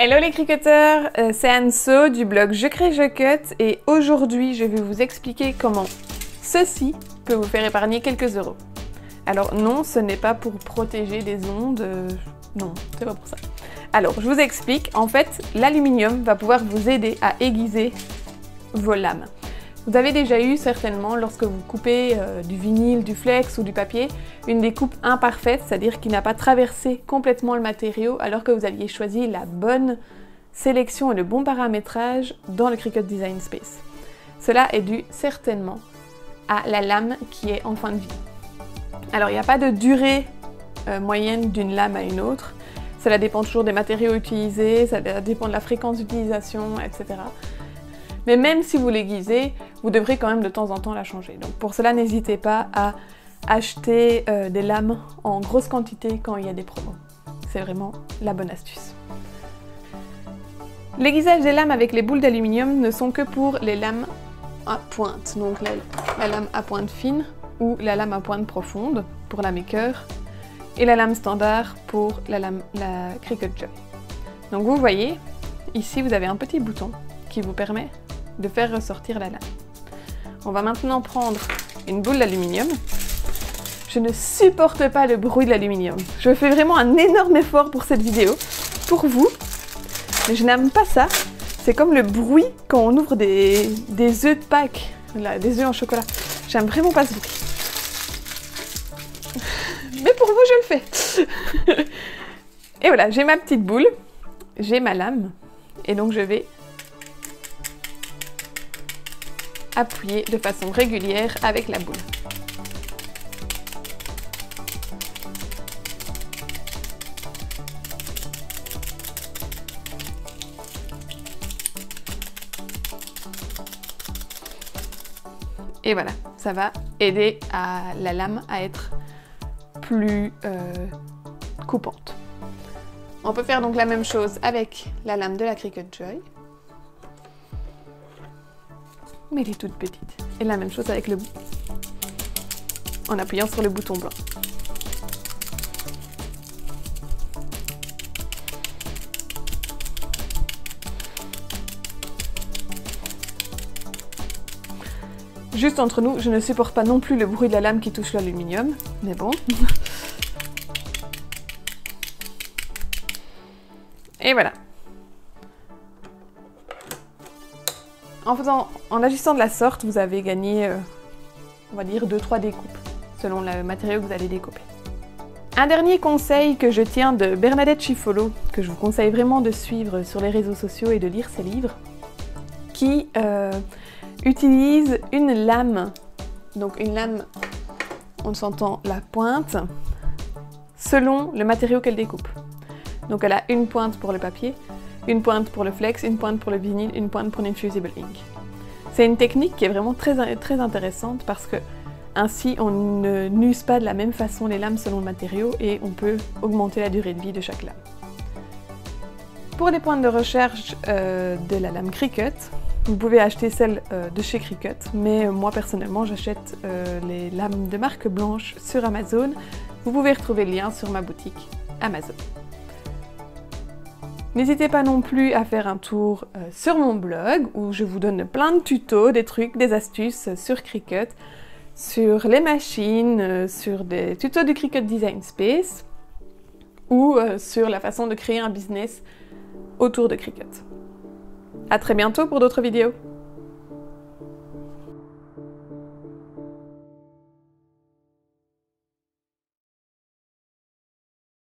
Hello les cricketeurs, c'est Anso du blog Je crée je cut et aujourd'hui je vais vous expliquer comment ceci peut vous faire épargner quelques euros. Alors non, ce n'est pas pour protéger des ondes, non, c'est pas pour ça. Alors je vous explique, en fait l'aluminium va pouvoir vous aider à aiguiser vos lames. Vous avez déjà eu certainement, lorsque vous coupez du vinyle, du flex ou du papier, une découpe imparfaite, c'est-à-dire qui n'a pas traversé complètement le matériau alors que vous aviez choisi la bonne sélection et le bon paramétrage dans le Cricut Design Space. Cela est dû certainement à la lame qui est en fin de vie. Alors il n'y a pas de durée moyenne d'une lame à une autre, cela dépend toujours des matériaux utilisés, ça dépend de la fréquence d'utilisation, etc. Mais même si vous l'aiguisez, vous devrez quand même de temps en temps la changer. Donc pour cela, n'hésitez pas à acheter des lames en grosse quantité quand il y a des promos. C'est vraiment la bonne astuce. L'aiguisage des lames avec les boules d'aluminium ne sont que pour les lames à pointe. Donc la lame à pointe fine ou la lame à pointe profonde pour la maker et la lame standard pour la Cricut Joy. Donc vous voyez, ici vous avez un petit bouton qui vous permet de faire ressortir la lame. On va maintenant prendre une boule d'aluminium. Je ne supporte pas le bruit de l'aluminium. Je fais vraiment un énorme effort pour cette vidéo, pour vous, mais je n'aime pas ça. C'est comme le bruit quand on ouvre des œufs de Pâques, là, des œufs en chocolat. J'aime vraiment pas ce bruit. Mais pour vous, je le fais. Et voilà, j'ai ma petite boule, j'ai ma lame, et donc je vais appuyer de façon régulière avec la boule. Et voilà, ça va aider la lame à être plus coupante. On peut faire donc la même chose avec la lame de la Cricut Joy. Mais elle est toute petite. Et la même chose avec le bout, en appuyant sur le bouton blanc. Juste entre nous, je ne supporte pas non plus le bruit de la lame qui touche l'aluminium, mais bon. Et voilà. En agissant de la sorte, vous avez gagné, on va dire, 2-3 découpes, selon le matériau que vous allez découper. Un dernier conseil que je tiens de Bernadette Chifolo, que je vous conseille vraiment de suivre sur les réseaux sociaux et de lire ses livres, qui utilise une lame, donc une lame, on s'entend la pointe, selon le matériau qu'elle découpe. Donc elle a une pointe pour le papier, une pointe pour le flex, une pointe pour le vinyle, une pointe pour l'infusible ink. C'est une technique qui est vraiment très intéressante parce que ainsi on ne n'use pas de la même façon les lames selon le matériau et on peut augmenter la durée de vie de chaque lame. Pour les pointes de recherche de la lame Cricut, vous pouvez acheter celle de chez Cricut, mais moi personnellement j'achète les lames de marque blanche sur Amazon. Vous pouvez retrouver le lien sur ma boutique Amazon. N'hésitez pas non plus à faire un tour sur mon blog où je vous donne plein de tutos, des trucs, des astuces sur Cricut, sur les machines, sur des tutos du Cricut Design Space ou sur la façon de créer un business autour de Cricut. À très bientôt pour d'autres vidéos.